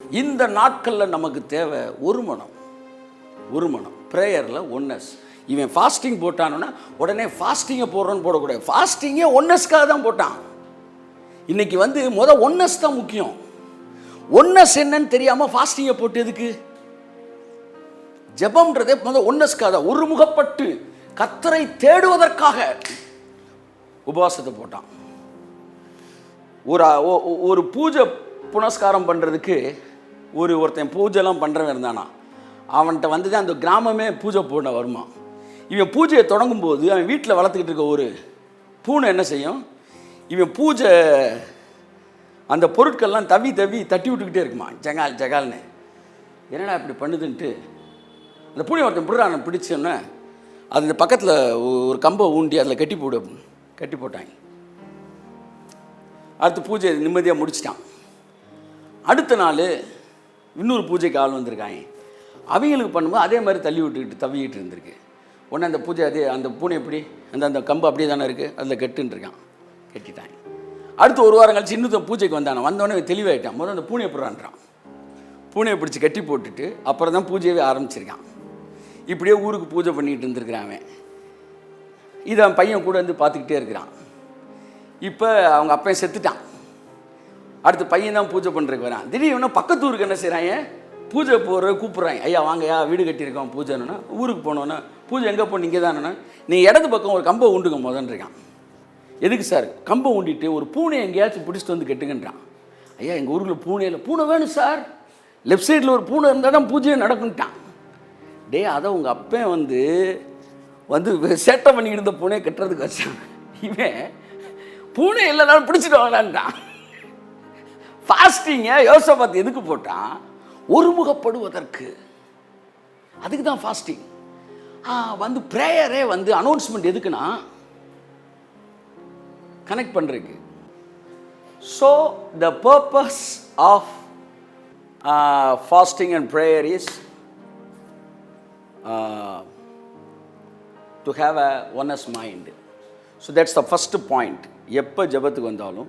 இந்த நாட்களில் நமக்கு தேவை ஒரு மனம் ப்ரேயரில் ஒன்னஸ். இவன் ஃபாஸ்டிங் போட்டானோன்னா உடனே ஃபாஸ்டிங்கை போடுறோன்னு போடக்கூடாது. ஃபாஸ்டிங்கே ஒன்னஸ்க்காக தான் போட்டான். இன்னைக்கு ஒன்னஸ் தான் முக்கியம். ஒன்னஸ் என்னன்னு தெரியாமல் ஃபாஸ்டிங்கை போட்டு எதுக்கு? ஜெபம்ன்றதே ஒன்னஸ்க்காக தான், ஒருமுகப்பட்டு கர்த்தரை தேடுவதற்காக உபவாசத்தை போட்டான். ஒரு பூஜை புனஸ்காரம் பண்ணுறதுக்கு ஒருத்தன் பூஜைலாம் பண்ணுறவன் இருந்தானா, அவன்கிட்ட தான் அந்த கிராமமே பூஜை போட வருமா. இவன் பூஜையை தொடங்கும்போது அவன் வீட்டில் வளர்த்துக்கிட்டு இருக்க ஒரு பூனை என்ன செய்யும், இவன் பூஜை அந்த பொருட்கள்லாம் தவி தட்டி விட்டுக்கிட்டே இருக்குமா, ஜகால் ஜகால்னு. என்னடா இப்படி பண்ணுதுன்ட்டு அந்த பூனை ஒருத்தன் பிடிறான். பிடிச்சோன்னே அது இந்த பக்கத்தில் ஒரு கம்பை ஊண்டி அதில் கட்டி போட்டாங்க. அடுத்து பூஜை நிம்மதியாக முடிச்சிட்டான். அடுத்த நாள் இன்னொரு பூஜைக்கு ஆள் வந்திருக்காங்க. அவங்களுக்கு பண்ணும்போது அதே மாதிரி தள்ளி விட்டுக்கிட்டு தவிக்கிட்டு இருந்திருக்கு. உடனே அந்த பூஜை அந்த பூனை எப்படி அந்த கம்பு அப்படியே தானே இருக்குது, அதில் கட்டிட்டாங்க. அடுத்து ஒரு வாரம் கழிச்சு இன்னும் பூஜைக்கு வந்தோடனே தெளிவாயிட்டான். முதல்ல அந்த பூனையை போடுறான்றான். பூனையை பிடிச்சி கட்டி போட்டுட்டு அப்புறம் தான் பூஜையவே ஆரம்பிச்சிருக்கான். இப்படியே ஊருக்கு பூஜை பண்ணிகிட்டு இருந்திருக்கிறான். இதை அவன் பையன் கூட பார்த்துக்கிட்டே இருக்கிறான். இப்போ அவங்க அப்பையன் செத்துட்டான். அடுத்து பையன் தான் பூஜை பண்ணுறதுக்கு வரான். திடீர்னு பக்கத்து ஊருக்கு என்ன செய்கிறாங்க, பூஜை போகிற கூப்பிட்றாங்க. ஐயா வாங்கய்யா வீடு கட்டியிருக்கோம் பூஜைன்னா. ஊருக்கு போனோன்னா பூஜை எங்கே போன இங்கே தானேண்ணா, நீ இடது பக்கம் ஒரு கம்பை உண்டுங்க முதன்றிருக்கான். எதுக்கு சார்? கம்பை ஊண்டிட்டு ஒரு பூனை எங்கேயாச்சும் பிடிச்சிட்டு கட்டுங்கன்றான். ஐயா எங்கள் ஊரில் பூனை வேணும் சார், லெஃப்ட் சைடில் ஒரு பூனை இருந்தால் தான் பூஜையை நடக்குன்ட்டான். அதை உங்கள் அப்பன் சேட்டை பண்ணிக்கிட்டு இருந்த பூனையை கட்டுறதுக்கு வச்சான். இவன் பூனை இல்லைனாலும் பிடிச்சிட்டு வாங்கலான்ட்டான். ஃபாஸ்டிங்க யோசபாத் எதுக்கு போட்டான்? ஒருமுகப்படுவதற்கு. அதுக்கு தான் ஃபாஸ்டிங். ப்ரேயரே அனௌன்ஸ்மெண்ட் எதுக்குன்னா கனெக்ட் பண்ணுறதுக்கு. So the purpose of fasting and prayer is to have a oneness mind. So that's the first point. எப்போ ஜெபத்துக்கு வந்தாலும்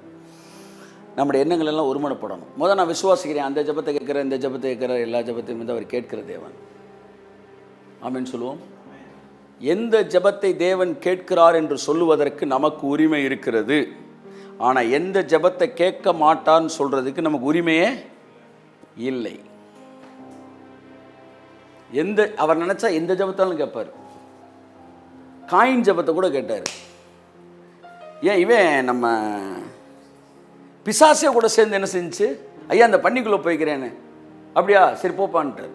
நம்முடைய எண்ணங்கள் எல்லாம் ஒருமனப்படணும். நான் விசுவாசிக்கிறேன், அந்த ஜெபத்தை கேட்குற இந்த ஜெபத்தை கேட்குற எல்லா ஜெபத்தையும் அவர் கேட்கிற தேவன். ஆமென் சொல்லுவோம். எந்த ஜெபத்தை தேவன் கேட்கிறார் என்று சொல்லுவதற்கு நமக்கு உரிமை இருக்கிறது. ஆனால் எந்த ஜெபத்தை கேட்க மாட்டான்னு சொல்கிறதுக்கு நமக்கு உரிமையே இல்லை. அவர் நினைச்சா எந்த ஜெபத்தாலும் கேட்பார். காயின் ஜெபத்தை கூட கேட்டார். ஏன் இவன் நம்ம பிசாசிய கூட சேர்ந்து என்ன செஞ்சு, ஐயா அந்த பண்ணிக்குள்ளே போய்க்கிறேன்னு, அப்படியா சரி போப்பான்ட்டார்.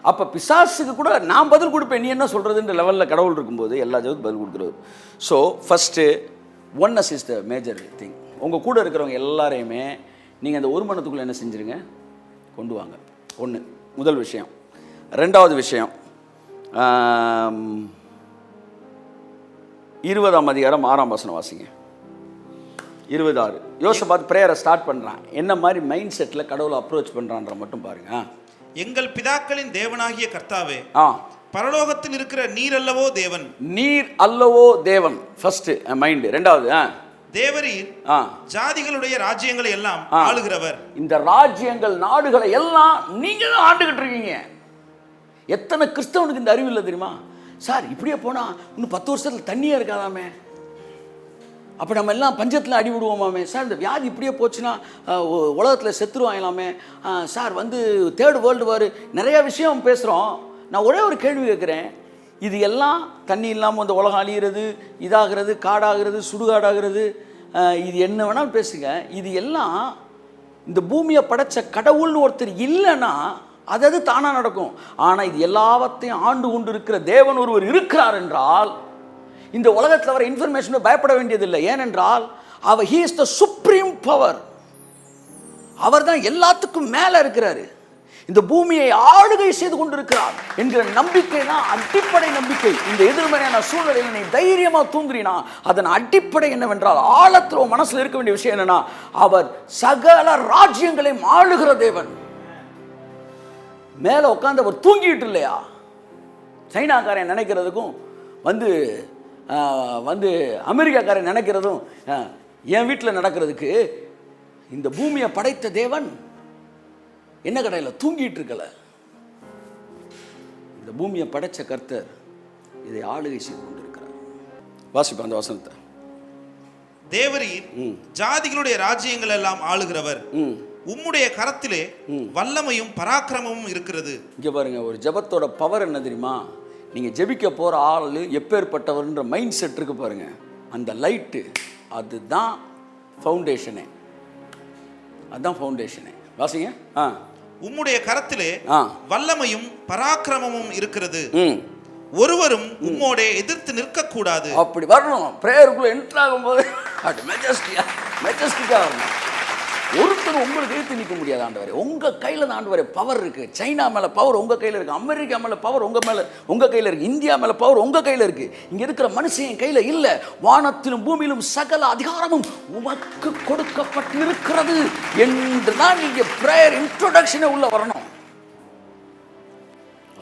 அப்போ பிசாசுக்கு கூட நான் பதில் கொடுப்பேன், நீ என்ன சொல்கிறதுன்ற லெவலில் கடவுள் இருக்கும்போது எல்லா ஜெபத்துக்கும் பதில் கொடுக்குறது. So first oneness is the major thing. உங்கள் கூட இருக்கிறவங்க எல்லாரையுமே நீங்கள் அந்த ஒரு மனத்துக்குள்ளே என்ன செஞ்சுருங்க, கொண்டு வாங்க. முதல் விஷயம். ரெண்டாவது விஷயம், 20ஆம் அதிகாரம் 6ஆம் வசனம் வாசிங்க. 26. யோசபாத் பிரேயரை ஸ்டார்ட் பண்ணுறான். என்ன மாதிரி மைண்ட் செட்டில் கடவுளை அப்ரோச் பண்ணுறான்ற மட்டும் பாருங்க. எங்கள் பிதாக்களின் தேவனாகிய கர்த்தாவே, பரலோகத்தில் இருக்கிற நீர் அல்லவோ தேவன். நீர் அல்லவோ தேவன் ஃபர்ஸ்ட் மைண்ட். ரெண்டாவது தேவரீர் ஜாதிகளுடைய ராஜ்யங்களை எல்லாம் ஆளுகிறவர். இந்த ராஜ்யங்கள் நாடுகளை எல்லாம் நீங்க தான் ஆண்டுகிட்டு இருக்கீங்க. எத்தனை கிறிஸ்தவனுக்கு இந்த அறிவு இல்லை தெரியுமா? சார் இப்படியே போனா இன்னும் 10 வருஷத்துல தண்ணியே இருக்காதாமே, அப்ப நம்ம எல்லாம் பஞ்சத்தில் அடி விடுவோமாமே. சார் இந்த வியாதி இப்படியே போச்சுன்னா உலகத்தில் செத்துருவாங்களாமே. சார் 3rd வேர்ல்டு வார், நிறைய விஷயம் பேசுகிறோம். நான் ஒரே ஒரு கேள்வி கேட்குறேன். இது எல்லாம் தண்ணி இல்லாமல் உலகம் அழிகிறது, இதாகிறது, காடாகிறது, சுடுகாடாகிறது, இது என்ன வேணாலும் பேசுங்க. இது எல்லாம் இந்த பூமியை படைச்ச கடவுள்னு ஒருத்தர் இல்லைன்னா அது தானாக நடக்கும். ஆனால் இது எல்லாவற்றையும் ஆண்டு கொண்டு இருக்கிற தேவன் ஒருவர் இருக்கிறார் என்றால் இந்த உலகத்தில் வர இன்ஃபர்மேஷனை பயப்பட வேண்டியதில்லை. ஏனென்றால் he is the supreme power. அவர் தான் எல்லாத்துக்கும் மேலே இருக்கிறாரு. இந்த பூமியை ஆளுகை செய்து கொண்டிருக்கிறார் என்கிற நம்பிக்கை தான் அடிப்படை நம்பிக்கை. இந்த எதிர்மறையான சூழ்நிலையை நீ தைரியமா தூங்குறீனா அதன் அடிப்படை என்னவென்றால், ஆழத்துல மனசுல இருக்க வேண்டிய விஷயம் என்னன்னா, அவர் சகல ராஜ்யங்களையும் ஆளுகிற தேவன். மேல உட்கார்ந்து அவர் தூங்கிட்டு இல்லையா? சைனாக்காரன் நினைக்கிறதுக்கும் அமெரிக்காக்காரன் நினைக்கிறதும் என் வீட்டில் நடக்கிறதுக்கு இந்த பூமியை படைத்த தேவன் என்ன கடையில் தூங்கிட்டு இருக்கல. இந்த பூமியை படைச்ச கர்த்தர் இதை ஆளுகை செய்து கொண்டிருக்கிறார். வாசிப்பா அந்த வசனத்தை. தேவரீர் ஜாதிகளுடைய ராஜ்யங்கள் எல்லாம் ஆளுகிறவர், உம்முடைய கரத்திலே வல்லமையும் பராக்கிரமமும் இருக்கிறது. இங்க பாருங்க, ஒரு ஜெபத்தோட பவர் என்ன தெரியுமா? நீங்க ஜெபிக்க போற ஆள் எப்பேற்பட்டவர்ன்ற மைண்ட் செட் இருக்கு பாருங்க, அந்த லைட்டு அதுதான் ஃபவுண்டேஷனே. அதுதான் ஃபவுண்டேஷனே. வாசிங்க. உம்முடைய கரத்திலே வல்லமையும் பராக்கிரமமும் இருக்கிறது, ஒருவரும் உம்மோட எதிர்த்து நிற்க கூடாது. அப்படி வரணும். பிரேயருக்குள்ள என்டர் ஆகும்போது மெஜஸ்டிக்கா வரணும். ஒருத்தர் உங்களுக்கு எதிர்த்து நிற்க முடியாது ஆண்டவரே. உங்க கையில தான் ஆண்டவரே பவர் இருக்கு. சைனா மேல பவர் உங்க கையில இருக்கு, அமெரிக்கா மேல பவர் உங்க கையில இருக்கு, இந்தியா மேல பவர் உங்க கையில இருக்கு. இங்க இருக்கிற மனுஷன் கையில இல்ல. வானத்திலும் பூமியிலும் சகல அதிகாரமும் உமக்கு கொடுக்கப்பட்டிருக்கிறது என்று தான் நீங்க பிரேயர் இன்ட்ரோடக்ஷனே உள்ள வரணும்.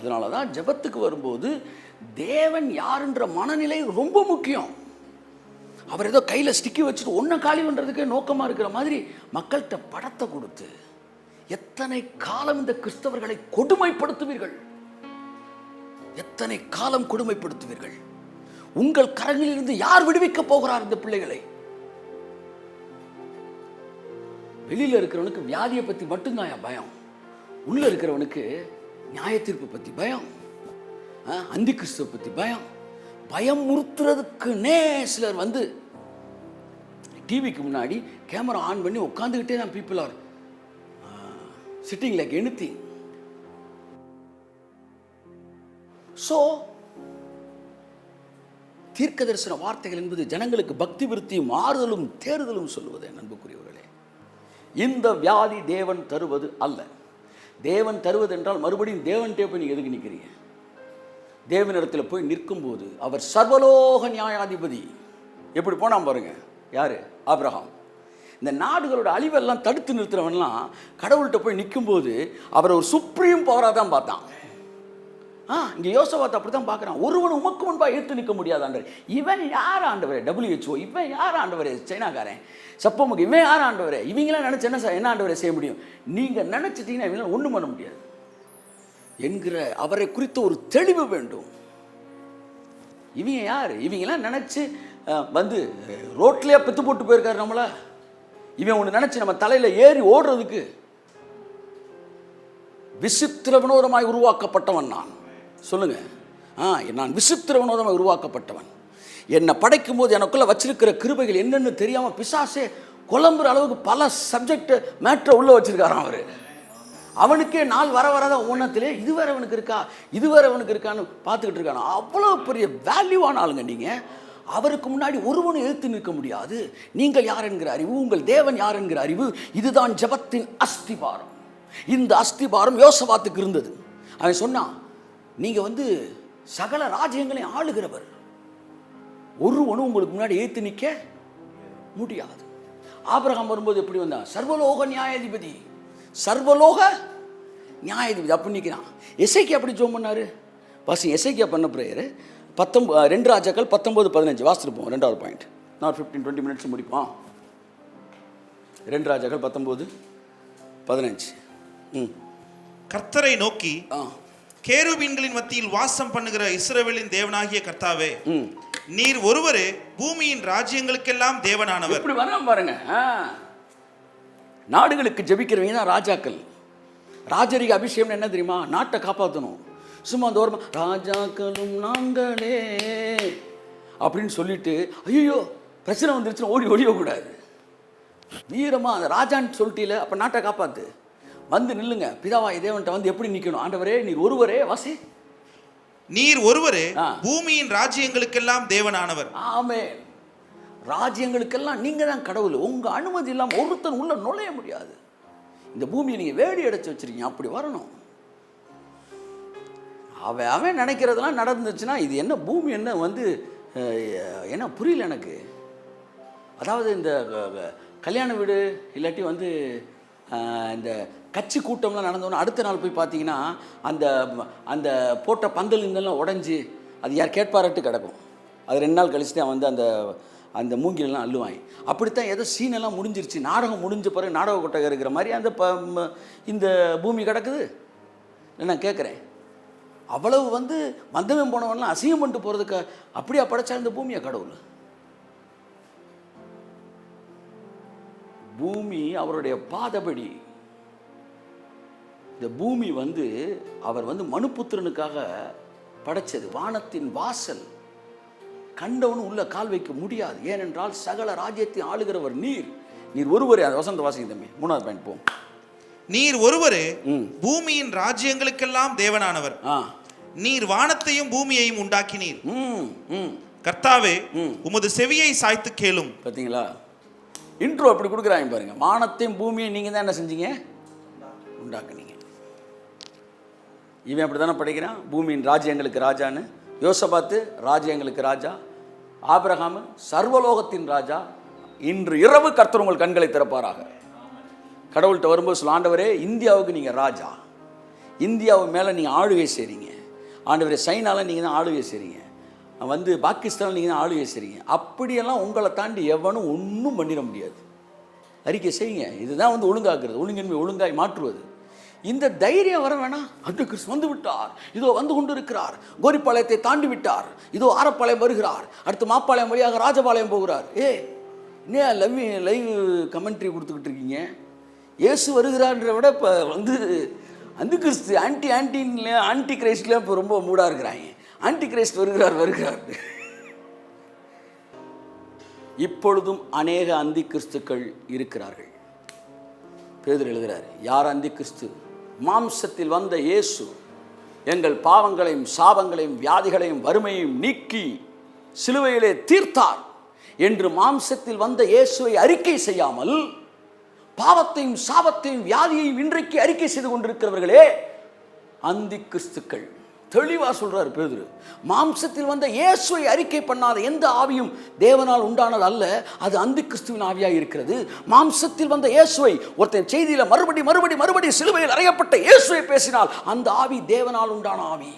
அதனாலதான் ஜெபத்துக்கு வரும்போது தேவன் யாருன்ற மனநிலை ரொம்ப முக்கியம். அவர் ஏதோ கையில் ஸ்டிக்கி வச்சுட்டு ஒன்றை காலி பண்ணுறதுக்கே நோக்கமாக இருக்கிற மாதிரி மக்கள்கிட்ட படத்தை கொடுத்து எத்தனை காலம் இந்த கிறிஸ்தவர்களை கொடுமைப்படுத்துவீர்கள்? எத்தனை காலம் கொடுமைப்படுத்துவீர்கள்? உங்கள் கரங்களிலிருந்து யார் விடுவிக்க போகிறார் இந்த பிள்ளைகளை? வெளியில் இருக்கிறவனுக்கு வியாதியை பற்றி மட்டும்தான் பயம், உள்ள இருக்கிறவனுக்கு நியாய தீர்ப்பு பற்றி பயம், அந்தி கிறிஸ்துவ பற்றி பயம். பயம் முறுத்துறதுக்குன்னே சிலர் வந்து டிவிக்கு முன்னாடி கேமரா ஆன் பண்ணி உட்காந்துக்கிட்டே தான் people are sitting like anything. So தீர்க்க தரிசன வார்த்தைகள் என்பது ஜனங்களுக்கு பக்தி விருத்தியும் ஆறுதலும் தேறுதலும் சொல்லுவது. அன்புக்குரியவர்களே, இந்த வியாதி தேவன் தருவது அல்ல. தேவன் தருவது என்றால் மறுபடியும் தேவன்கிட்டே போய் நீங்கள் எதுக்கு நிற்கிறீங்க? தேவனிடத்தில் போய் நிற்கும்போது அவர் சர்வலோக நியாயாதிபதி. எப்படி போனான் பாருங்க, யாரு? ஆபிரகாம். இந்த நாடுகளோட அழிவெல்லாம் தடுத்து நிறுத்துறவன்லாம் கடவுள்கிட்ட போய் நிற்கும்போது அவர் ஒரு சுப்ரீம் பவராக தான் பார்த்தான். இங்கே யோசபாத்தை அப்படி தான் பார்க்குறான். ஒருவன் உமக்கு முன்பாக ஏற்று நிற்க முடியாது ஆண்டவர். இவன் யார் ஆண்டவரே? WHO. இவன் யார் ஆண்டவரே? சைனாக்காரன். சப்பமுக்கு இவன் யார் ஆண்டவரே? இவங்களாம் நினச்சி என்ன ஆண்டவரே செய்ய முடியும்? நீங்கள் நினச்சிட்டீங்கன்னா இவங்களாம் ஒன்றும் பண்ண முடியாது என்கிற அவரை குறித்த ஒரு தெளிவு வேண்டும். இவங்க யார்? இவங்கெல்லாம் நினச்சி வந்து ரோட்லேயே பெத்து போட்டு போயிருக்காரு நம்மள. இவன் ஒன்று நினச்சி நம்ம தலையில் ஏறி ஓடுறதுக்கு. விசித்திர வினோதமாய் உருவாக்கப்பட்டவன் நான். சொல்லுங்க, நான் விசித்திர வினோதமாய் உருவாக்கப்பட்டவன். என்னை படைக்கும் போது எனக்குள்ள வச்சிருக்கிற கிருபைகள் என்னென்னு தெரியாமல் பிசாசே குழம்புற அளவுக்கு பல சப்ஜெக்ட் மேட்ரை உள்ள வச்சிருக்காராம் அவர். அவனுக்கே நாள் வர வரதான் ஒன்றத்திலே இது வேற அவனுக்கு இருக்கா, இது வேற அவனுக்கு இருக்கான்னு பார்த்துக்கிட்டு இருக்கானு. அவ்வளோ பெரிய வேல்யூவான ஆளுங்க நீங்கள். அவருக்கு முன்னாடி ஒருவனும் எழுத்து நிற்க முடியாது. நீங்கள் யார் என்கிற அறிவு, உங்கள் தேவன் யார் என்கிற அறிவு, இதுதான் ஜெபத்தின் அஸ்திபாரம். இந்த அஸ்திபாரம் யோசபாத்துக்கு இருந்தது. அவன் சொன்னான், நீங்கள் வந்து சகல ராஜ்யங்களையும் ஆளுகிறவர், ஒருவனும் உங்களுக்கு முன்னாடி எழுத்து நிற்க முடியாது. ஆபிரகாம் வரும்போது எப்படி வந்தான்? சர்வலோக நியாயாதிபதி, சர்வலோக நியாயாதிபதி அப்படி நிற்கிறான். எசேக்கியா அப்படி ஜோம் பண்ணாரு. பாசி எசேக்கியா பண்ண பிரேயர் 2 ராஜாக்கள் 19-15 வாசிருப்போம். 2வது பாயிண்ட். நான் 15-20 மினிட்ஸ் முடிப்போம். 2 ராஜாக்கள் 19-15. கர்த்தரை நோக்கி, கேருபீன்களின் மத்தியில் வாசம் பண்ணுகிற இஸ்ரவேலின் தேவனாகிய கர்த்தாவே, நீர் ஒருவரே பூமியின் ராஜ்யங்களுக்கெல்லாம் தேவனானவர். எப்படி வரலாம் பாருங்க. நாடுகளுக்கு ஜெபிக்கிறவங்க தான் ராஜாக்கள். ராஜரிக அபிஷேகம் என்ன தெரியுமா? நாட்டை காப்பாற்றணும். சும்மா தோறுமா ராஜாக்களும் நாங்களே அப்படின்னு சொல்லிட்டு ஐயோ பிரச்சனை வந்துருச்சுன்னு ஓடியக்கூடாது. வீரமாக அந்த ராஜான்னு சொல்லிட்டீல, அப்போ நாட்டை காப்பாற்று. வந்து நில்லுங்க. பிதாவாய் தேவன்கிட்ட வந்து எப்படி நிற்கணும்? ஆண்டவரே நீர் ஒருவரே வாசி, நீர் ஒருவரே பூமியின் ராஜ்யங்களுக்கெல்லாம் தேவனானவர். ஆமென். ராஜ்யங்களுக்கெல்லாம் நீங்க தான் கடவுள். உங்க அனுமதி இல்லாமல் ஒருத்தன் உள்ள நுழைய முடியாது. இந்த பூமியை நீங்க வேடி அடைச்சு வச்சிருக்கீங்க. அப்படி வரணும். அவன் நினைக்கிறதெல்லாம் நடந்துச்சுன்னா இது என்ன பூமி என்ன வந்து என்ன புரியல எனக்கு. அதாவது இந்த கல்யாண வீடு இல்லாட்டி வந்து இந்த கட்சி கூட்டம்லாம் நடந்தோன்னா அடுத்த நாள் போய் பார்த்தீங்கன்னா அந்த அந்த போட்ட பந்தல் இருந்தெல்லாம் உடஞ்சி அது யார் கேட்பாரட்டு கிடக்கும். அது 2 நாள் கழிச்சு தான் வந்து அந்த அந்த மூங்கிலெல்லாம் அள்ளுவாங்க. அப்படித்தான் ஏதோ சீனெல்லாம் முடிஞ்சிருச்சு, நாடகம் முடிஞ்ச பிறகு நாடக கொட்டகை இருக்கிற மாதிரி அந்த இந்த பூமி கிடக்குது. நான் கேட்குறேன், அவ்வளவு வந்தவன் போனவன்லாம் அசிங்கம் பண்ணிட்டு போகிறதுக்கு அப்படியா படைச்சா இந்த பூமியை கடவுள்? பூமி அவருடைய பாதபடி. இந்த பூமி அவர் மனுப்புத்திரனுக்காக படைச்சது. வானத்தின் வாசல், கண்டவனும் உள்ள கால் வைக்க முடியாது. ஏனென்றால் சகல ராஜ்யத்தை ஆளுகிறவர் நீர். நீர் ஒருவரே. அந்த வசந்த வாசிங்க தம்பி, 3வது பாயிண்ட் போம். நீர் ஒருவரே பூமியின் ராஜ்யங்களுக்கெல்லாம் தேவனானவர். நீர் வானத்தையும் பூமியையும் உண்டாக்கினீர். கர்த்தாவே, உமது செவியை சாய்த்து கேளும். பார்த்தீங்களா, இன்ட்ரோ அப்படி கொடுக்குறாங்க பாருங்க. வானத்தையும் பூமியையும் நீங்கள் தான் என்ன செஞ்சீங்க? உண்டாக்குனீங்க. இவன் அப்படி தானே படிக்கிறான், பூமியின் ராஜ்யங்களுக்கு ராஜான்னு. யோசபாத்து ராஜ்யங்களுக்கு ராஜா, ஆபிரகாம் சர்வலோகத்தின் ராஜா. இன்று இரவு கர்த்தர் உங்கள் கண்களை திறப்பாராக. கடவுள்கிட்ட வரும்போது சொல்ல, ஆண்டவரே இந்தியாவுக்கு நீங்கள் ராஜா, இந்தியாவு மேலே நீங்கள் ஆளுகை செய்கிறீங்க. ஆண்டவரே சைனாவில் நீங்கள் தான் ஆளுகை செய்கிறீங்க, பாகிஸ்தானில் நீங்கள் தான் ஆளுகை செய்கிறீங்க. அப்படியெல்லாம் உங்களை தாண்டி எவனும் ஒன்றும் பண்ணிட முடியாது. அறிக்கை செய்யுங்க. இதுதான் ஒழுங்காக்குறது, ஒழுங்கின்மை ஒழுங்காய் மாற்றுவது. இந்த தைரியம் வர வேணாம். அந்த கிறிஸ்து வந்து விட்டார், இதோ வந்து கொண்டு இருக்கிறார், கோரிப்பாளையத்தை தாண்டி விட்டார், இதோ ஆரப்பாளையம் வருகிறார், அடுத்து மாப்பாளையம் வழியாக ராஜபாளையம் போகிறார். இன்னும் லைவ் கமெண்ட்ரி கொடுத்துக்கிட்டு இருக்கீங்க. இயேசு வருகிறார்ன்ற விட இப்போ அந்த கிறிஸ்து ஆன்டி கிரைஸ்ட்ல இப்போ ரொம்ப மூடாக இருக்கிறாங்க. ஆன்டி கிரைஸ்ட் வருகிறார். இப்பொழுதும் அநேக அந்தி கிறிஸ்துக்கள் இருக்கிறார்கள். பேதுரு எழுதுகிறார், யார் அந்தி கிறிஸ்து? மாம்சத்தில் வந்த இயேசு எங்கள் பாவங்களையும் சாபங்களையும் வியாதிகளையும் வறுமையையும் நீக்கி சிலுவையிலே தீர்த்தார் என்று மாம்சத்தில் வந்த இயேசுவை அறிக்கை செய்யாமல் பாவத்தையும் சாபத்தையும் வியாதியையும் இன்றைக்கு அறிக்கை செய்து கொண்டிருக்கிறவர்களே அந்தி கிறிஸ்துக்கள். தெளிவாக சொல்றார் பேதுரு. மாம்சத்தில் வந்த இயேசுவை அறிக்கை பண்ணாத எந்த ஆவியும் தேவனால் உண்டானது அல்ல, அது அந்தி கிறிஸ்துவின் ஆவியாக இருக்கிறது. மாம்சத்தில் வந்த இயேசுவை ஒருத்தன் செய்தியில் மறுபடி சிலுவையில் அறையப்பட்ட இயேசுவை பேசினால் அந்த ஆவி தேவனால் உண்டான ஆவி.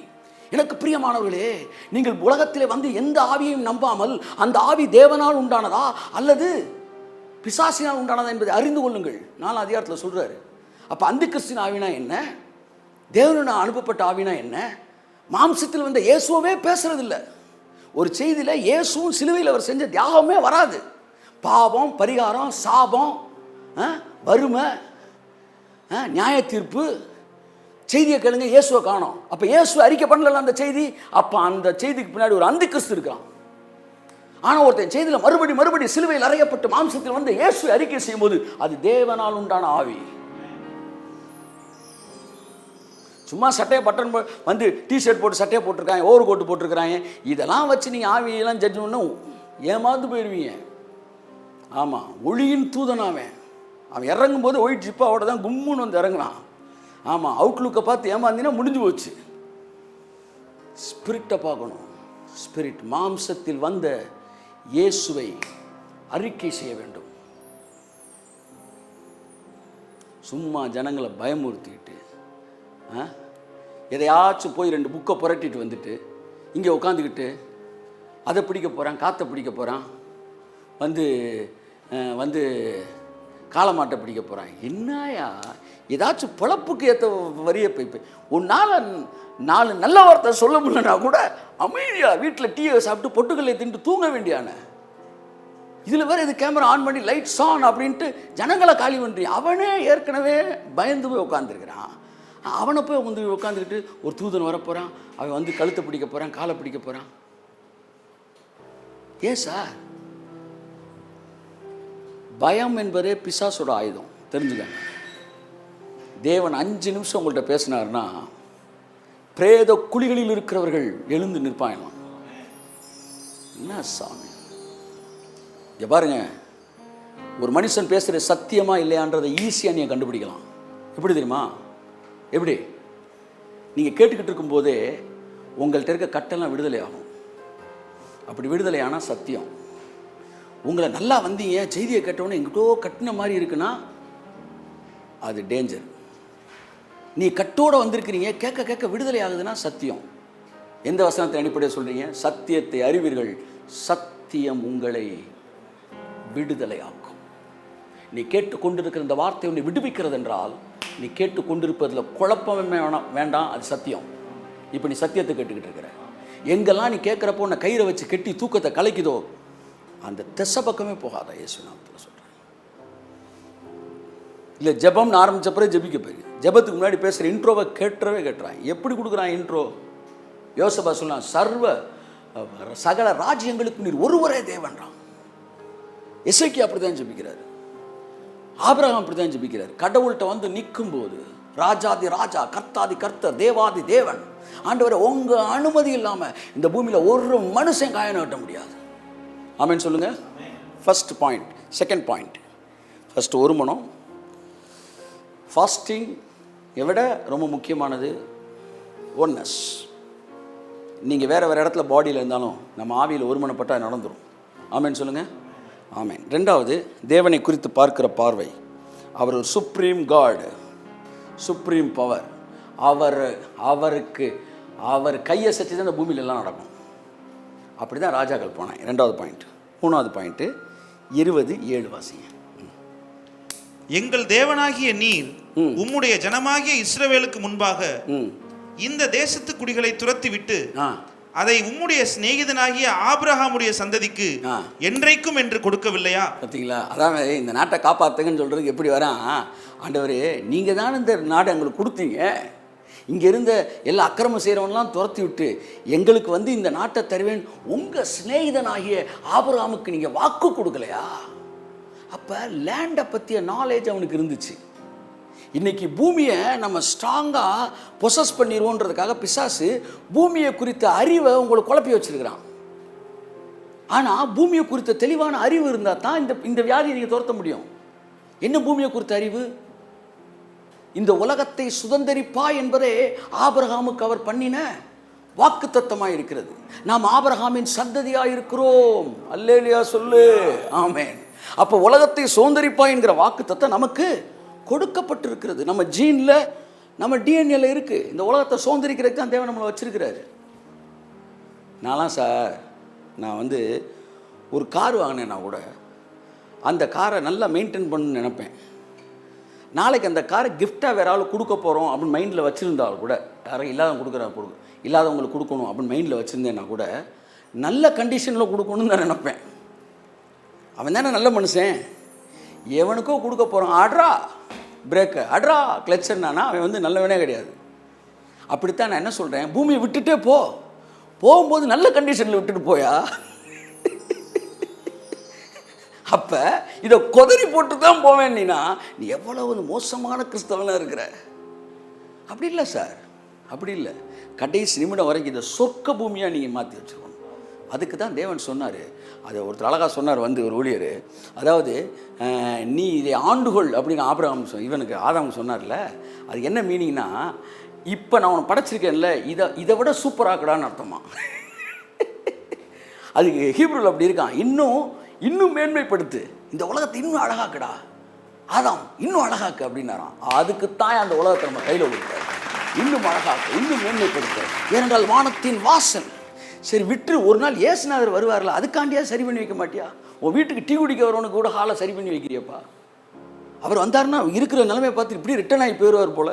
எனக்கு பிரியமானவர்களே, நீங்கள் உலகத்திலே எந்த ஆவியையும் நம்பாமல் அந்த ஆவி தேவனால் உண்டானதா அல்லது பிசாசினால் உண்டானதா என்பதை அறிந்து கொள்ளுங்கள். 4 அதிகாரத்தில் சொல்றாரு. அப்ப அந்தி கிறிஸ்துவின் ஆவினா என்ன, தேவனால் அனுப்பப்பட்ட ஆவினா என்ன? மாம்சத்தில் வந்த இயேசுவே பேசுறதில்லை. ஒரு செய்தியில் இயேசுவும் சிலுவையில் அவர் செஞ்ச தியாகமே வராது. பாவம், பரிகாரம், சாபம், வறுமை, நியாய தீர்ப்பு, செய்தியை கேளுங்க, இயேசுவை காணோம். அப்போ இயேசு அறிக்கை பண்ணல அந்த செய்தி. அப்போ அந்த செய்திக்கு பின்னாடி ஒரு அந்தி கிறிஸ்து இருக்கான். ஆனால் ஒருத்தன் செய்தியில் மறுபடி சிலுவையில் அறையப்பட்டு மாம்சத்தில் வந்து இயேசுவை அறிக்கை செய்யும் போது அது தேவனால் உண்டான ஆவி. சும்மா சட்டையை பட்டன் டிஷர்ட் போட்டு சட்டையை போட்டிருக்காங்க, ஓவர் கோட்டு போட்டிருக்கிறாங்க, இதெல்லாம் வச்சு நீங்கள் ஆவியெல்லாம் ஜட்ஜ் பண்ண ஏமாந்து போயிடுவீங்க. ஆமாம், ஒளியின் தூதனாவன். அவன் இறங்கும் போது ஒயிட் ஜிப்பாவோட தான் கும்முன்னு வந்து இறங்கினான். ஆமாம், அவுட்லுக்கை பார்த்து ஏமாந்தினா முடிஞ்சு போச்சு. ஸ்பிரிட்டை பார்க்கணும். ஸ்பிரிட் மாம்சத்தில் வந்த இயேசுவை அறிக்கை செய்ய வேண்டும். சும்மா ஜனங்களை பயமுறுத்திக்கிட்டு எதையாச்சும் போய் 2 புக்கை புரட்டிட்டு வந்துட்டு இங்கே உட்காந்துக்கிட்டு அதை பிடிக்க போகிறான், காற்றை பிடிக்க போகிறான், வந்து காளமாட்டை பிடிக்க போகிறான். என்னையா ஏதாச்சும் பொழப்புக்கு ஏற்ற வரிய போய் உன்னால் 4 நல்ல வார்த்தை சொல்ல முடியலன்னா கூட அமைதியாக வீட்டில் டீயை சாப்பிட்டு பொட்டுக்கல்லை தின்ட்டு தூங்க வேண்டியான. இதில் வேறு இது கேமரா ஆன் பண்ணி லைட்ஸ் ஆன் அப்படின்ட்டு ஜனங்களை காலி பண்ணுறீங்க. அவனே ஏற்கனவே பயந்து போய் உட்காந்துருக்கிறான். அவனை போய் உட்காந்துக்கிட்டு ஒரு தூதன் வரப்போகிறான், அவன் கழுத்தை பிடிக்க போகிறான், காலை பிடிக்க போகிறான். ஏன் சார்? பயம் என்பதே பிசாசோட ஆயுதம், தெரிஞ்சுக்கங்க. தேவன் 5 நிமிஷம் உங்கள்கிட்ட பேசினார்னா பிரேத குழிகளில் இருக்கிறவர்கள் எழுந்து நிற்பாங்களாம். என்ன சாமி? இங்கே பாருங்க, ஒரு மனுஷன் பேசுகிற சத்தியமா இல்லையான்றதை ஈஸியாக நீங்கள் கண்டுபிடிக்கலாம். எப்படி தெரியுமா? எப்படி? நீங்கள் கேட்டுக்கிட்டு இருக்கும்போதே உங்கள்கிட்ட இருக்க கட்டெல்லாம் விடுதலை ஆகும். அப்படி விடுதலை ஆனால் சத்தியம். உங்களை நல்லா வந்தீங்க, செய்தியை கேட்டவுடனே எங்கிட்டோ கட்டின மாதிரி இருக்குன்னா அது டேஞ்சர். நீ கட்டோடு வந்திருக்கிறீங்க, கேட்க கேட்க விடுதலை ஆகுதுன்னா சத்தியம். எந்த வசனத்தை அடிப்படையாக சொல்கிறீங்க? சத்தியத்தை அறிவீர்கள், சத்தியம் உங்களை விடுதலையாக்கும். நீ கேட்டுக்கொண்டிருக்கிற இந்த வார்த்தை உன்னை விடுவிக்கிறது என்றால், நீ கேட்டுக்கொண்டிருப்பதில் குழப்பமே வேண்டாம், அது சத்தியம். இப்போ நீ சத்தியத்தை கேட்டுக்கிட்டு இருக்கிற. எங்கெல்லாம் நீ கேட்குறப்போ உன்னை கயிறை வச்சு கெட்டி தூக்கத்தை கலைக்குதோ அந்த திசை பக்கமே போகாத. இயேசு நாமத்தில் சொல்கிறேன். இல்லை, ஜெபம்னு ஆரம்பித்த பிறகு ஜெபிக்க போய் ஜெபத்துக்கு முன்னாடி பேசுகிற இன்ட்ரோவை கேட்டுறான். எப்படி கொடுக்குறான் இன்ட்ரோ? யோசபா சொல்லலாம், சகல ராஜ்யங்களுக்கு நீர் ஒருவரே தேவன்றான். எசேக்கியா அப்படிதான் ஜெபிக்கிறார். ஆபிரகாம் அப்படிதான் ஜெபிக்கிறார். கடவுள்கிட்ட வந்து நிற்கும் போது, ராஜாதி ராஜா, கர்த்தாதி கர்த்தர், தேவாதி தேவன், ஆண்டவரை உங்க அனுமதி இல்லாம இந்த பூமியில ஒரு மனுஷன் காயம் கட்ட முடியாது. ஆமென் சொல்லுங்க. First point. Second point, first ஒரு மனம். ஃபாஸ்டிங் விட ரொம்ப முக்கியமானது ஒன்னஸ். நீங்கள் வேறு இடத்துல பாடியில் இருந்தாலும் நம்ம ஆவியில் ஒருமனப்பட்டால் நடந்துடும். ஆமென் சொல்லுங்கள். ஆமென். ரெண்டாவது, தேவனை குறித்து பார்க்கிற பார்வை. அவர் ஒரு சுப்ரீம் காட், சுப்ரீம் பவர். அவர் கையை சற்றி தான் இந்த பூமியில் எல்லாம் நடக்கும். அப்படி தான் ராஜாக்கள் போனாங்க. ரெண்டாவது பாயிண்ட். மூணாவது பாயிண்ட்டு 27 வாசிங்க. எங்கள் தேவனாகிய நீர் உம்முடைய ஜனமாகிய இஸ்ரவேலுக்கு முன்பாக இந்த தேசத்து குடிகளை துரத்தி விட்டு அதை உம்முடைய சிநேகிதனாகிய ஆபிரகாமுடைய சந்ததிக்கு என்றைக்கும் என்று கொடுக்கவில்லையா? பார்த்தீங்களா? அதான் இந்த நாட்டை காப்பாற்றுங்கன்னு சொல்கிறதுக்கு எப்படி வரான்? ஆண்டவரே, நீங்கள் தான் இந்த நாட்டை எங்களுக்கு கொடுத்தீங்க. இங்கே இருந்த எல்லா அக்கிரமம் செய்கிறவன்லாம் துரத்தி விட்டு எங்களுக்கு வந்து இந்த நாட்டை தருவேன் உங்கள் சிநேகிதனாகிய ஆபிரகாமுக்கு நீங்கள் வாக்கு கொடுக்கலையா? அப்போ லேண்டை பற்றிய நாலேஜ் அவனுக்கு இருந்துச்சு. இன்றைக்கி பூமியை நம்ம ஸ்ட்ராங்காக பொசஸ் பண்ணிடுவோன்றதுக்காக பிசாசு பூமியை குறித்த அறிவை உங்களுக்கு குழப்பி வச்சுருக்கிறான். ஆனால் பூமியை குறித்த தெளிவான அறிவு இருந்தால் தான் இந்த வியாதியை நீங்கள் துரத்த முடியும். என்ன பூமியை குறித்த அறிவு? இந்த உலகத்தை சுதந்தரிப்பா என்பதே ஆபிரகாமுக்கு அவர் பண்ணின வாக்கு தத்தமாக இருக்கிறது. நாம் ஆபிரகாமின் சந்ததியாக இருக்கிறோம். அல்லேலூயா சொல்லு. ஆமென். அப்போ உலகத்தை சுதந்தரிப்பா என்கிற வாக்கு தத்தம் நமக்கு கொடுக்கப்பட்டிருக்கிறது. நம்ம ஜீனில், நம்ம டிஎன்ஏல இருக்குது. இந்த உலகத்தை சுதந்திரிக்கிறதுக்கு தான் தேவன் நம்மளை வச்சிருக்கிறாரு. நான் வந்து ஒரு கார் வாங்கினேன்னா கூட அந்த காரை நல்லா மெயின்டைன் பண்ணணும்னு நினைப்பேன். நாளைக்கு அந்த காரை கிஃப்டாக வேற ஆள் கொடுக்க போகிறோம் அப்படின்னு மைண்டில் வச்சுருந்தாலும் கூட, யாரும் இல்லாதவங்களுக்கு கொடுக்கணும் அப்படின்னு மைண்டில் வச்சுருந்தேன்னா கூட நல்ல கண்டிஷனில் கொடுக்கணும்னு நான் நினைப்பேன். அவன் தானே நல்ல மனுஷன். எவனுக்கோ கொடுக்க போகிறான், ஆட்ரா பிரேக்கு, ஆட்ரா கிளச்சுன்னானா அவன் வந்து நல்லவனே கிடையாது. அப்படித்தான் நான் என்ன சொல்கிறேன், பூமியை விட்டுட்டே போகும்போது நல்ல கண்டிஷனில் விட்டுட்டு போயா. அப்போ இதை கொதறி போட்டு தான் போவேன். நீ எவ்வளவு மோசமான கிறிஸ்தவனாக இருக்கிற. அப்படி இல்லை சார், அப்படி இல்லை. கடைசி நிமிடம் வரைக்கும் இதை சொர்க்க பூமியாக நீங்கள் மாற்றி வச்சுருக்கணும். அதுக்கு தான் தேவன் சொன்னார். அதை ஒருத்தர் அழகாக சொன்னார், வந்து ஒரு ஊழியர். அதாவது நீ இதை ஆண்டுகொள் அப்படின்னு ஆபிரகாம் இவனுக்கு ஆதாம் சொன்னார்ல. அது என்ன மீனிங்னா, இப்போ நான் உன்னை படைச்சிருக்கேன்ல, இதை விட சூப்பராக்கடான்னு அர்த்தமா. அதுக்கு ஹீப்ரூவில் அப்படி இருக்கான். இன்னும் மேன்மைப்படுத்து, இந்த உலகத்தை இன்னும் அழகாக்குடா ஆதாம், இன்னும் அழகாக்கு அப்படின்னாராம். அதுக்கு தான் அந்த உலகத்தை நம்ம கையில் கொடுத்தாரு. இன்னும் அழகாக்கு, இன்னும் மேன்மைப்படுத்த. ஏனென்றால் வானத்தின் வாசல். சரி விட்டு, ஒரு நாள் ஏசுநாதர் வருவார்ல, அதுக்காண்டியா சரி பண்ணி வைக்க மாட்டியா? உன் வீட்டுக்கு டீ குடிக்க வரவனுக்கு கூட ஹாலை சரி பண்ணி வைக்கிறியப்பா. அவர் வந்தாருன்னா இருக்கிற நிலைமையை பார்த்து இப்படி ரிட்டர்ன் ஆகி போயிடுவார் போல.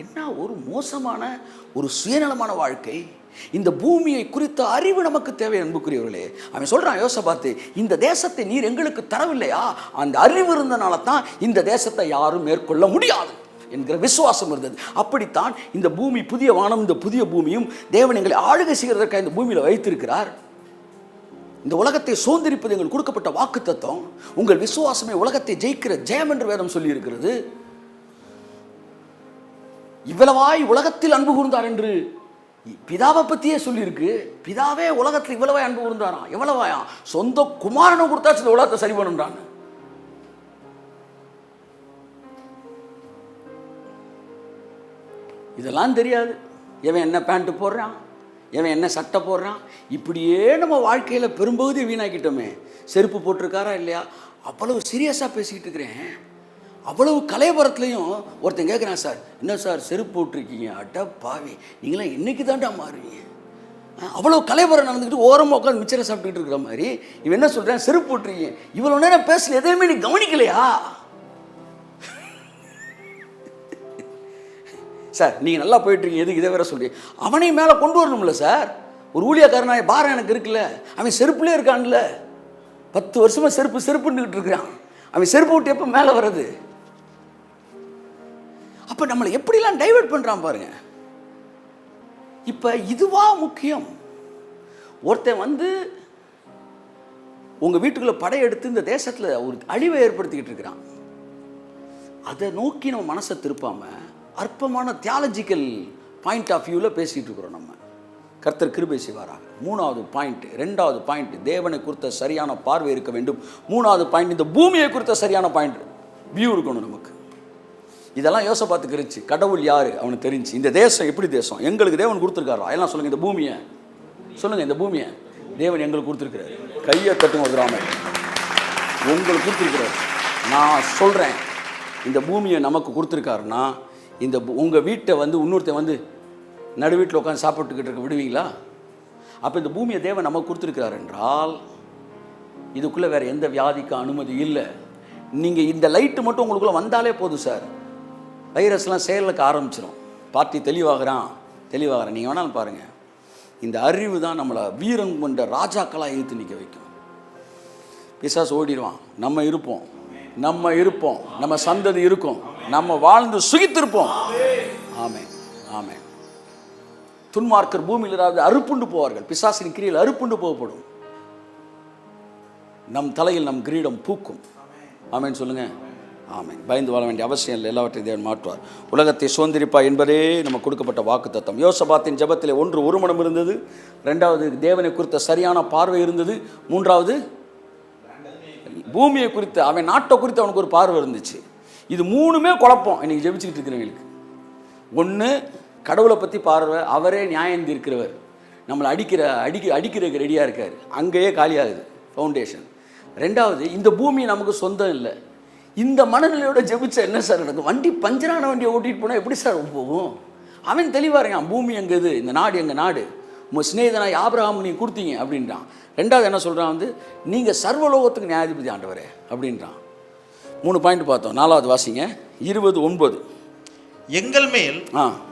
என்ன ஒரு மோசமான ஒரு சுயநலமான வாழ்க்கை. இந்த பூமியை குறித்த அறிவு நமக்கு தேவை அன்புக்குரியவர்களே. அவன் சொல்கிறான் யோசபாத்து, இந்த தேசத்தை நீர் எங்களுக்கு தரவில்லையா? அந்த அறிவு இருந்தனால தான் இந்த தேசத்தை யாரும் மேற்கொள்ள முடியாது என்கிற விசுவாசம் இருந்தது. அப்படித்தான் இந்த பூமி, புதிய வானம், இந்த புதிய பூமியும் தேவன் எங்களை ஆளுகை செய்கிறதற்காக இந்த பூமியில் வைத்திருக்கிறார். இந்த உலகத்தை சுதந்திரிப்பது எங்களுக்கு கொடுக்கப்பட்ட வாக்கு தத்துவம். உங்கள் விசுவாசமே உலகத்தை ஜெயிக்கிற ஜெயம் என்று வேதம் சொல்லி இருக்கிறது. இவ்வளவாய் உலகத்தில் அன்பு கூர்ந்தார் என்று பிதாவை பற்றியே சொல்லியிருக்கு. பிதாவே உலகத்தில் இவ்வளவாய் அன்பு கூர்ந்தாராம். எவ்வளவாயா? சொந்த குமாரனை கொடுத்தாச்சு இந்த உலகத்தை சரி பண்ணுறான்னு. இதெல்லாம் தெரியாது. எவன் என்ன பேண்ட்டு போடுறான், எவன் என்ன சட்டை போடுறான், இப்படியே நம்ம வாழ்க்கையில் பெரும்பகுதி வீணாக்கிட்டோமே. செருப்பு போட்டிருக்காரா இல்லையா, அவ்வளவு சீரியஸாக பேசிக்கிட்டு இருக்கிறேன். அவ்வளவு கலைபுரத்துலையும் ஒருத்தன் கேட்குறான், சார் என்ன சார் செருப்பு போட்டிருக்கீங்க? அட பாவி, நீங்களாம் இன்னைக்கு தாண்டா மாறுவீங்க. அவ்வளோ கலைவரம் நடந்துக்கிட்டு ஓரமாக உட்காந்து மிச்சரை சாப்பிட்டுக்கிட்டு இருக்கிற மாதிரி இவன் என்ன சொல்கிறேன், செருப்பு போட்டுருக்கீங்க, இவ்வளோ நேரம் பேசல, எதையுமே நீ கவனிக்கலையா சார்? நீங்கள் நல்லா போயிட்டுருக்கீங்க, எதுக்கு இதை வேற சொல்லி அவனையும் மேலே கொண்டு வரணும்ல சார்? ஒரு ஊழியக்காரனாய பாரம் எனக்கு இருக்குல்ல, அவன் செருப்புலேயே இருக்கான்ல, 10 வருஷமாக செருப்புன்னுக்கிட்டு இருக்கிறான், அவன் செருப்பு விட்டு எப்போ மேலே வர்றது? அப்போ நம்மளை எப்படிலாம் டைவர்ட் பண்ணுறான் பாருங்க. இப்போ இதுவா முக்கியம்? ஒருத்தன் வந்து உங்கள் வீட்டுக்குள்ளே படையெடுத்து இந்த தேசத்தில் ஒரு அழிவை ஏற்படுத்திக்கிட்டு இருக்கிறான். அதை நோக்கி நம்ம மனசை திருப்பாமல் அற்பமான தியாலஜிக்கல் பாயிண்ட் ஆஃப் வியூவில் பேசிகிட்டு இருக்கிறோம். நம்ம கர்த்தர் கிருபை செய்வாராக. 3வது பாயிண்ட், 2வது பாயிண்ட், தேவனை குறித்த சரியான பார்வை இருக்க வேண்டும். 3வது பாயிண்ட், இந்த பூமியை குறித்த சரியான பாயிண்ட் வியூ இருக்கணும் நமக்கு. இதெல்லாம் யோசபாத்துக்கு இருந்துச்சு. கடவுள் யார் அவனுக்கு தெரிஞ்சு, இந்த தேசம் எப்படி தேசம், எங்களுக்கு தேவன் கொடுத்துருக்காரா எல்லாம் சொல்லுங்கள். இந்த பூமியை சொல்லுங்கள், இந்த பூமியை தேவன் எங்களுக்கு கொடுத்துருக்கிறார். கையை தட்டுங்க ஒரு கிராமம், உங்களுக்கு கொடுத்துருக்கிறார். நான் சொல்கிறேன், இந்த பூமியை நமக்கு கொடுத்துருக்காருன்னா இந்த உங்கள் வீட்டை வந்து இன்னொருத்தன் வந்து நடு வீட்டில் உட்காந்து சாப்பிட்டுக்கிட்டு இருக்க விடுவீங்களா? அப்போ இந்த பூமியை தேவன் நமக்கு கொடுத்துருக்கிறார் என்றால் இதுக்குள்ளே வேறு எந்த வியாதிக்கும் அனுமதி இல்லை. நீங்கள் இந்த லைட்டு மட்டும் உங்களுக்குள்ளே வந்தாலே போதும் சார், வைரஸ்லாம் செயலுக்கு ஆரம்பிச்சிடும். பார்ட்டி தெளிவாகிறான். நீங்கள் வேணாலும் பாருங்கள். இந்த அறிவு தான் நம்மளை வீரம் கொண்ட ராஜாக்களாக இழுத்து நிற்க வைக்கும். பிசாசு ஓடிடுவான், நம்ம இருப்போம், நம்ம சந்ததி இருக்கும், நம்ம வாழ்ந்து சுகித்திருப்போம். ஆமென், ஆமென். துன்மார்க்கர் பூமியில் ஏதாவது அறுப்புண்டு போவார்கள், பிசாசின் கிரியில் அறுப்புண்டு போகப்படும். நம் தலையில் நம் கிரீடம் பூக்கும். ஆமென் சொல்லுங்க. ஆமென். பயந்து வாழ வேண்டிய அவசியம் இல்லை, எல்லாவற்றையும் தேவன் மாற்றுவார். உலகத்தை சுதந்திரிப்பா என்பதே நமக்கு கொடுக்கப்பட்ட வாக்குத்தத்தம். யோசபாத்தின் ஜெபத்திலே 1 ஒரு மனம் இருந்தது, 2வது தேவனை குறித்த சரியான பார்வை இருந்தது, 3வது பூமியை குறித்து, அவன் நாட்டை குறித்து அவனுக்கு ஒரு பார்வை இருந்துச்சு. இது 3மே குழப்பம் இன்னைக்கு ஜெபிச்சுக்கிட்டு இருக்கிறவங்களுக்கு. 1 கடவுளை பற்றி பார்வை, அவரே நியாயம் தீர்க்கிறவர், நம்மளை அடிக்கிறதுக்கு ரெடியாக இருக்கார், அங்கேயே காலியாகுது ஃபவுண்டேஷன். 2வது இந்த பூமி நமக்கு சொந்தம் இல்லை. இந்த மனநிலையோட ஜெபிச்சா என்ன சார் நடக்கும்? வண்டி பஞ்சரான வண்டியை ஓட்டிகிட்டு போனால் எப்படி சார் போகும்? அவன் தெளிவாக இருக்கான், பூமி எங்கே இது, இந்த நாடு எங்கள் நாடு, உங்கள் சிநேகிதனாய் ஆபிரகாம் நீங்கள் கொடுத்தீங்க அப்படின்றான். 2வது என்ன சொல்கிறான் வந்து, நீங்கள் சர்வலோகத்துக்கு நியாயாதிபதி ஆண்டவரே அப்படின்றான். 3 பாயிண்ட் பார்த்தோம். 4வது வாசிங்க, 20:9. எங்கள் மேல்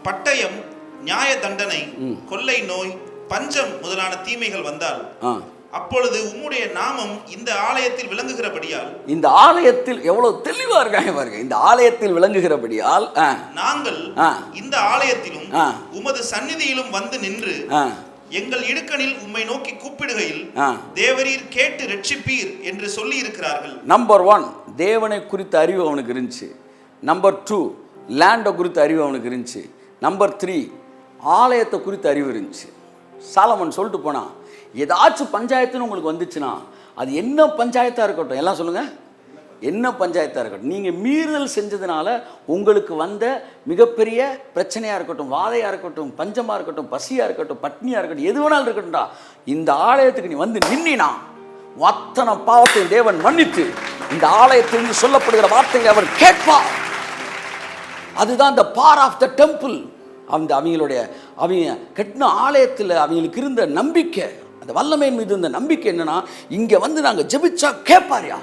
பட்டயம், நியாய தண்டனை, கொள்ளை நோய், பஞ்சம் முதலான தீமைகள் வந்தால் அப்பொழுது உம்முடைய நாமம் இந்த ஆலயத்தில் விளங்குகிறபடியால், இந்த ஆலயத்தில் எவ்வளவு தெளிவா இருக்காங்க பாருங்க, இந்த ஆலயத்தில் விளங்குகிறபடியால் நாங்கள் இந்த ஆலயத்திலும் உமது சந்நிதியிலும் வந்து நின்று எங்கள் இடுக்கணில் உம்மை நோக்கி கூப்பிடுகையில் தேவரீர் கேட்டு ரட்சிப்பீர் என்று சொல்லி இருக்கிறார்கள். நம்பர் 1 தேவனை குறித்த அறிவு அவனுக்கு இருந்துச்சு. நம்பர் 2 லேண்டை குறித்த அறிவு அவனுக்கு இருந்துச்சு. நம்பர் 3 ஆலயத்தை குறித்த அறிவு இருந்துச்சு. சாலமன் சொல்லிட்டு போனா, ஏதாச்சும் பஞ்சாயத்துன்னு உங்களுக்கு வந்துச்சுன்னா அது என்ன பஞ்சாயத்தாக இருக்கட்டும், எல்லாம் சொல்லுங்கள், என்ன பஞ்சாயத்தாக இருக்கட்டும், நீங்கள் மீறுதல் செஞ்சதுனால உங்களுக்கு வந்த மிகப்பெரிய பிரச்சனையாக இருக்கட்டும், வாதையாக இருக்கட்டும், பஞ்சமாக இருக்கட்டும், பசியாக இருக்கட்டும், பட்னியாக இருக்கட்டும், எது வேணாலும் இருக்கட்டும்டா, இந்த ஆலயத்துக்கு நீ வந்து நின்னா அத்தனை பாவத்தை தேவன் மன்னித்து இந்த ஆலயத்திலிருந்து சொல்லப்படுகிற வார்த்தைகளை அவர் கேட்பார். அதுதான் இந்த பார் ஆஃப் த டெம்பிள். அவங்க கட்டின ஆலயத்தில் அவங்களுக்கு இருந்த நம்பிக்கை, அந்த வல்லமையின் மீது இருந்த நம்பிக்கை என்னன்னா, இங்கே வந்து நாங்கள் ஜெபிச்சா கேட்பாரியா.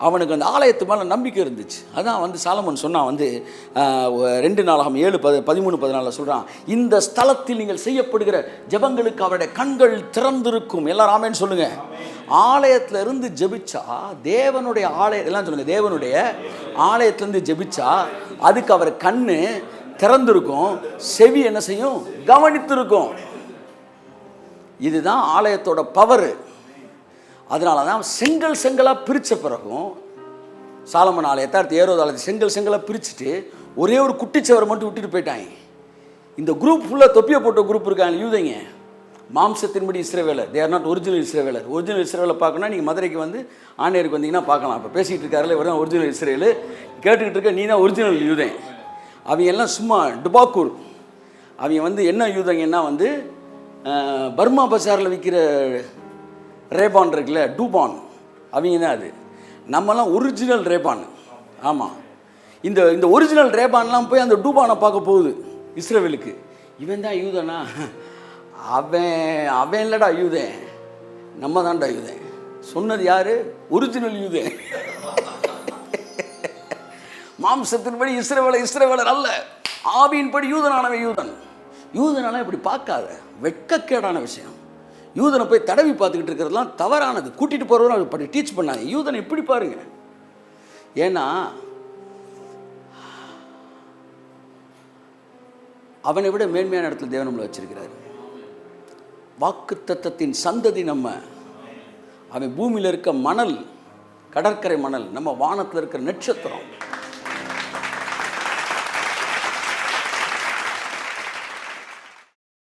அவனுக்கு அந்த ஆலயத்து மேலே நம்பிக்கை இருந்துச்சு. அதான் வந்து சாலமன் சொன்னான் வந்து 2 நாளாகமம் 7:13-14 சொல்கிறான், இந்த ஸ்தலத்தில் நீங்கள் செய்யப்படுகிற ஜெபங்களுக்கு அவருடைய கண்கள் திறந்திருக்கும். எல்லாரும் ஆமென் சொல்லுங்க. ஆலயத்தில் இருந்து ஜெபிச்சா, தேவனுடைய ஆலயம் எல்லாம் சொல்லுங்க, தேவனுடைய ஆலயத்திலேருந்து ஜெபிச்சா அதுக்கு அவர் கண்ணு திறந்திருக்கும், செவி என்ன செய்யும், கவனித்திருக்கும். இதுதான் ஆலயத்தோட பவர். அதனால தான் செங்கலாக பிரித்த பிறகும் சாலமன் ஆலயத்தை, அடுத்து ஏரோது ஆலயத்தை செங்கலாக பிரிச்சுட்டு ஒரே ஒரு குட்டிச்சவரை மட்டும் விட்டுட்டு போயிட்டாங்க. இந்த குரூப் ஃபுல்லாக தொப்பியை போட்ட குரூப் இருக்காங்க யூதைங்க, மாம்சத்தின்படி இஸ்ரவேலர், தே ஆர் நாட் ஒரிஜினல் இஸ்ரவேலர். ஒரிஜினல் இஸ்ரவேலை பார்க்கணும்னா நீங்கள் மதுரைக்கு வந்து ஆணையருக்கு வந்தீங்கன்னா பார்க்கலாம். இப்போ பேசிகிட்டு இருக்காருல, இவர் தான் ஒரிஜினல் இஸ்ரேல், கேட்டுக்கிட்டு இருக்க நீ தான் ஒரிஜினல் யூதை. அவங்க எல்லாம் சும்மா டுபாக்கூர். அவங்க வந்து என்ன யூதைங்கன்னா வந்து பர்மா பஜாரில் விற்கிற ரேபான் இருக்குல்ல, டூபான், அவங்க தான் அது. நம்மலாம் ஒரிஜினல் ரேபான். ஆமாம், இந்த ஒரிஜினல் ரேபான்லாம் போய் அந்த டூபானை பார்க்க போகுது இஸ்ரவேலுக்கு. இவன் தான் யூதனா? அவன் இல்லடா யூதன், நம்ம தான்டா யூதன். சொன்னது யாரு? ஒரிஜினல் யூதன். மாம்சத்தின்படி இஸ்ரவேலர் அல்ல, ஆவியின்படி யூதனானவன் யூதன். யூதனால இப்படி பார்க்காத, வெட்கக்கேடான விஷயம். யூதனை போய் தடவி பார்த்துக்கிட்டு இருக்கிறதுலாம் தவறானது. கூட்டிகிட்டு போகிறவரும் அப்படி டீச் பண்ணாங்க. யூதனை இப்படி பாருங்க. ஏன்னா அவனை விட மேன்மையான இடத்துல தேவன் நம்மளை வச்சிருக்கிறார். வாக்குத்தத்தத்தின் சந்ததி நம்ம. அவன் பூமியில் இருக்க மணல், கடற்கரை மணல், நம்ம வானத்தில் இருக்கிற நட்சத்திரம்.